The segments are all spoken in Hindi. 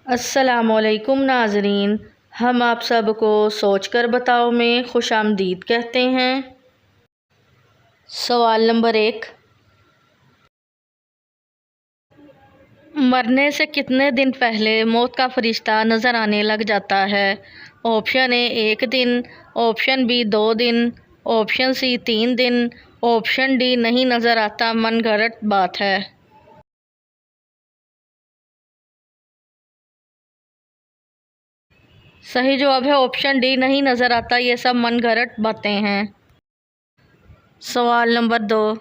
अस्सलामुअलैकुम नाज़रीन, हम आप सबको सोच कर बताओ में खुशामदीद कहते हैं। सवाल नंबर 1, मरने से कितने दिन पहले मौत का फरिश्ता नज़र आने लग जाता है? ऑप्शन ए 1 दिन, ऑप्शन बी 2 दिन, ऑप्शन सी 3 दिन, ऑप्शन डी नहीं नज़र आता, मनगढ़ंत बात है। सही जवाब है ऑप्शन डी, नहीं नज़र आता, ये सब मनगढ़ंत बातें हैं। सवाल नंबर 2,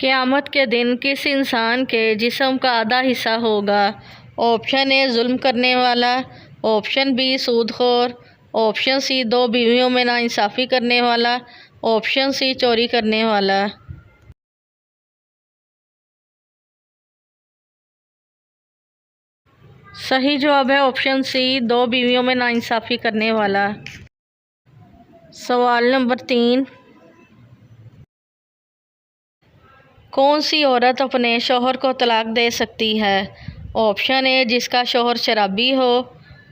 क़यामत के दिन किस इंसान के जिस्म का आधा हिस्सा होगा? ऑप्शन ए जुल्म करने वाला, ऑप्शन बी सूदखोर, ऑप्शन सी 2 बीवियों में नाइंसाफ़ी करने वाला, ऑप्शन सी चोरी करने वाला। सही जवाब है ऑप्शन सी, 2 बीवियों में नाइंसाफ़ी करने वाला। सवाल नंबर 3, कौन सी औरत अपने शौहर को तलाक दे सकती है? ऑप्शन ए जिसका शौहर शराबी हो,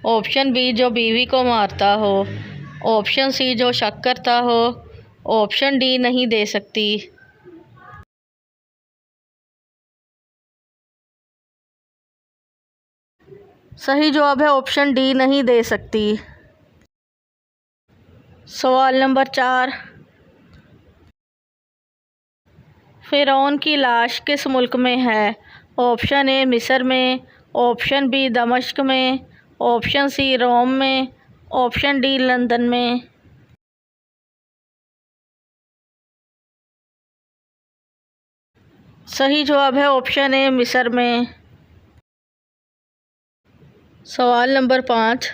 ऑप्शन बी जो बीवी को मारता हो, ऑप्शन सी जो शक करता हो, ऑप्शन डी नहीं दे सकती। सही जवाब है ऑप्शन डी, नहीं दे सकती। सवाल नंबर 4, फ़िरौन की लाश किस मुल्क में है? ऑप्शन ए मिस्र में, ऑप्शन बी दमिश्क में, ऑप्शन सी रोम में, ऑप्शन डी लंदन में। सही जवाब है ऑप्शन ए मिस्र में। सवाल नंबर 5,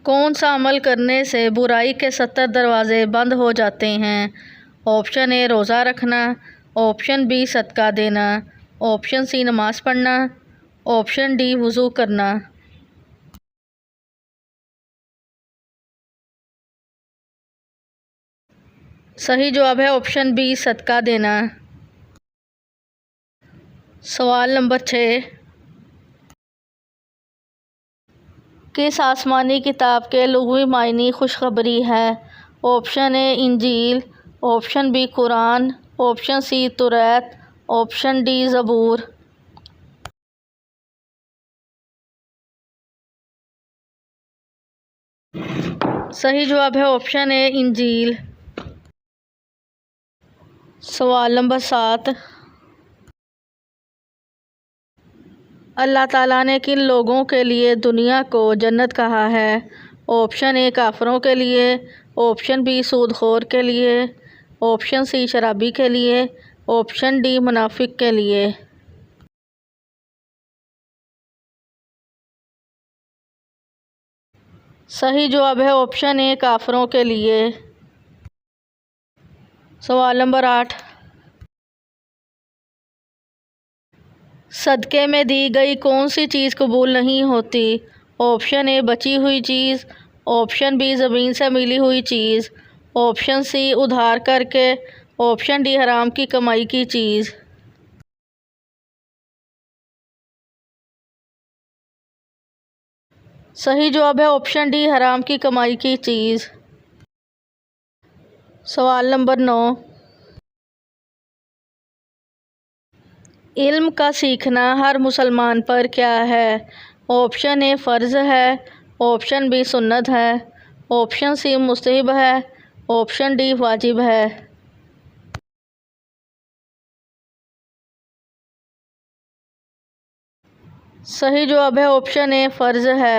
कौन सा अमल करने से बुराई के 70 दरवाज़े बंद हो जाते हैं? ऑप्शन ए रोज़ा रखना, ऑप्शन बी सदका देना, ऑप्शन सी नमाज़ पढ़ना, ऑप्शन डी वज़ू करना। सही जवाब है ऑप्शन बी सदका देना। सवाल नंबर 6, किस आसमानी किताब के लुग़वी मायने खुशखबरी है? Option A Injil, option B Quran, option C Taurat, option D ज़बूर। सही जवाब है ऑप्शन ए इंजील। सवाल नंबर 7, अल्लाह ताला ने किन लोगों के लिए दुनिया को जन्नत कहा है? ऑप्शन ए काफिरों के लिए, ऑप्शन बी सूदखोर के लिए, ऑप्शन सी शराबी के लिए, ऑप्शन डी मुनाफिक के लिए। सही जवाब है ऑप्शन ए काफिरों के लिए। सवाल नंबर 8, सदक़े में दी गई कौन सी चीज़ कबूल नहीं होती? ऑप्शन ए बची हुई चीज़, ऑप्शन बी ज़मीन से मिली हुई चीज़, ऑप्शन सी उधार करके, ऑप्शन डी हराम की कमाई की चीज़। सही जवाब है ऑप्शन डी हराम की कमाई की चीज़। सवाल नंबर 9, इल्म का सीखना हर मुसलमान पर क्या है? ऑप्शन ए फ़र्ज़ है, ऑप्शन बी सुन्नत है, ऑप्शन सी मुस्तहब है, ऑप्शन डी वाजिब है। सही जवाब है ऑप्शन ए फ़र्ज़ है।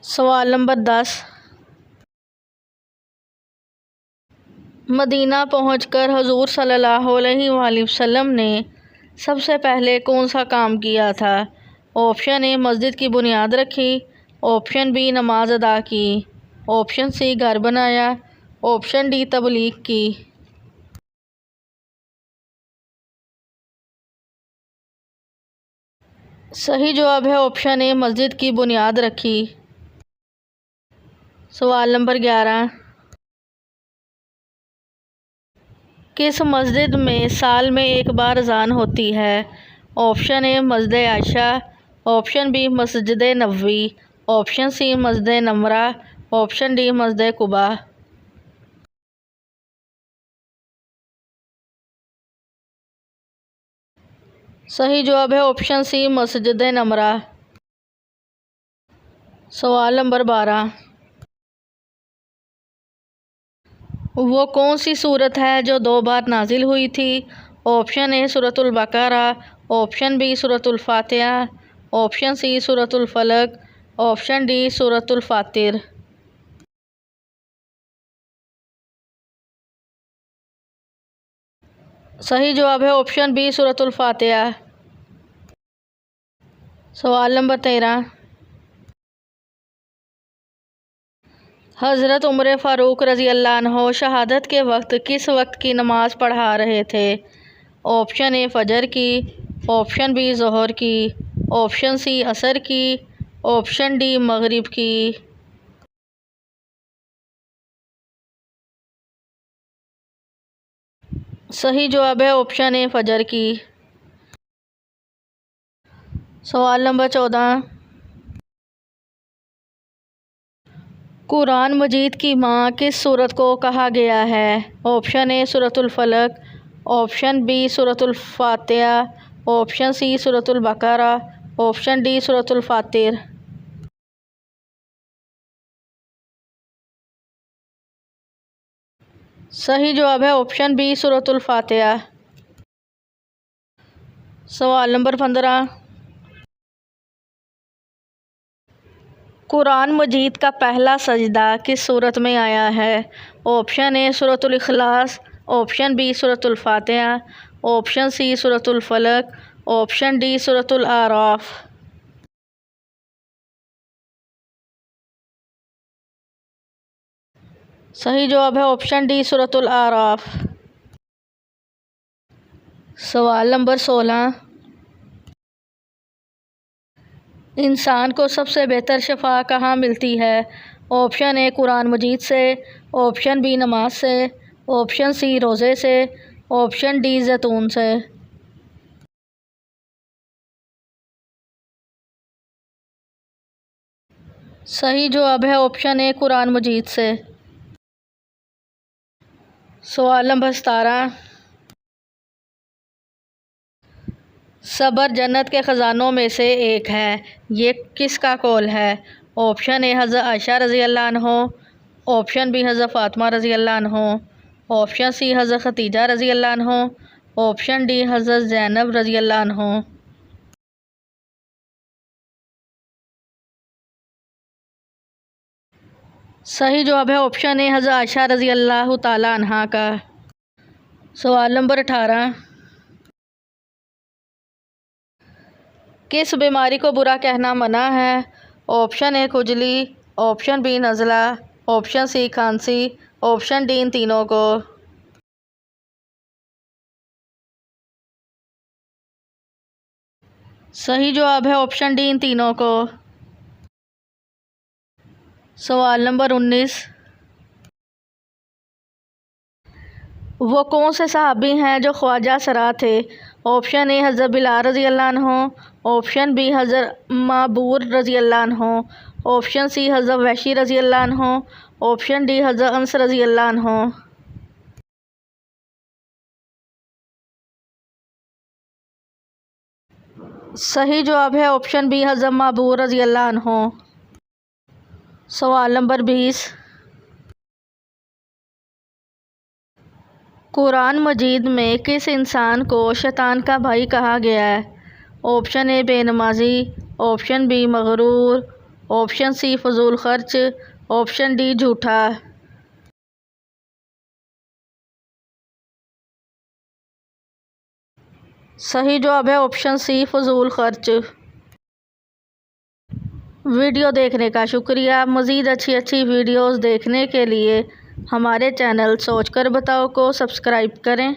सवाल नंबर 10, मदीना पहुंचकर हुज़ूर सल्लल्लाहु अलैहि वसल्लम ने सबसे पहले कौन सा काम किया था? ऑप्शन ए मस्जिद की बुनियाद रखी, ऑप्शन बी नमाज अदा की, ऑप्शन सी घर बनाया, ऑप्शन डी तबलीग की। सही जवाब है ऑप्शन ए मस्जिद की बुनियाद रखी। सवाल नंबर 11, किस मस्जिद में साल में एक बार अज़ान होती है? ऑप्शन ए मस्जिद आयशा, ऑप्शन बी मस्जिद नबवी, ऑप्शन सी मस्जिद नमरा, ऑप्शन डी मस्जिद कुबा। सही जवाब है ऑप्शन सी मस्जिद नमरा। सवाल नंबर 12, वो कौन सी सूरत है जो 2 बार नाजिल हुई थी? ऑप्शन ए सूरतुल बकरा, ऑप्शन बी सूरतुल फातिहा, ऑप्शन सी सूरतुल फलक, ऑप्शन डी सूरतुल फातिर। सही जवाब है ऑप्शन बी सूरतुल फातिहा। सवाल नंबर 13, हज़रत उमर फ़ारूक रज़ी अल्लाह अन्हो शहादत के वक्त किस वक्त की नमाज़ पढ़ा रहे थे? ऑप्शन ए फ़जर की, ऑप्शन बी ज़ोहर की, ऑप्शन सी असर की, ऑप्शन डी मगरिब की। सही जवाब है ऑप्शन ए फ़जर की। सवाल नंबर 14, कुरान मजीद की माँ किस सूरत को कहा गया है? ऑप्शन ए सूरतुल फलक, ऑप्शन बी सूरतुल फातिहा, ऑप्शन सी सूरतुल बकरा, ऑप्शन डी सूरतुल फातिर। सही जवाब है ऑप्शन बी सूरतुल फातिहा। सवाल नंबर 15, कुरान मजीद का पहला सजदा किस सूरत में आया है? ऑप्शन ए सूरतुल इखलास, ऑप्शन बी सूरतुल फातिहा, ऑप्शन सी सूरतुल फलक, ऑप्शन डी सूरतुल आराफ। सही जवाब है ऑप्शन डी सूरतुल आराफ। सवाल नंबर 16, इंसान को सबसे बेहतर शफा कहाँ मिलती है? ऑप्शन ए कुरान मजीद से, ऑप्शन बी नमाज से, ऑप्शन सी रोज़े से, ऑप्शन डी जैतून से। सही जवाब है ऑप्शन ए कुरान मजीद से। सवाल नंबर 17, सब्र जन्नत के ख़जानों में से एक है, ये किसका कौल है? ऑप्शन ए हज़रत आयशा रज़ी अल्लाह अन्हो, ऑप्शन बी हज़रत फ़ातिमा रज़ी अल्लाह अन्हो, ऑप्शन सी हज़रत खतीजा रज़ी अल्लाह अन्हो, ऑप्शन डी हज़रत ज़ैनब रज़ी अल्लाह अन्हो। सही जवाब है ऑप्शन ए हज़रत आयशा रज़ी अल्लाह ताला अन्हा का। सवाल नंबर 18, किस बीमारी को बुरा कहना मना है? ऑप्शन ए खुजली, ऑप्शन बी नज़ला, ऑप्शन सी खांसी, ऑप्शन डी इन तीनों को। सही जवाब है ऑप्शन डी इन तीनों को। सवाल नंबर 19, वो कौन से सहाबी हैं जो ख्वाजा सरा थे? ऑप्शन ए हज़रत बिलाल रज़ी अल्लाह अन्हो, ऑप्शन बी हज़रत माबूर रज़ी अल्लाह अन्हो, ऑप्शन सी हज़रत वैशी रज़ी अल्लाह अन्हो, ऑप्शन डी हज़रत अनस रज़ी अल्लाह अन्हो। सही जवाब है ऑप्शन बी हज़रत माबूर रज़ी अल्लाह अन्हो। सवाल नंबर 20, कुरान मजीद में किस इंसान को शैतान का भाई कहा गया है? ऑप्शन ए बेनमाजी, ऑप्शन बी मगरूर, ऑप्शन सी फजूल खर्च, ऑप्शन डी झूठा। सही जवाब है ऑप्शन सी फजूल खर्च। वीडियो देखने का शुक्रिया। मज़ीद अच्छी वीडियोस देखने के लिए हमारे चैनल सोच कर बताओ को सब्सक्राइब करें।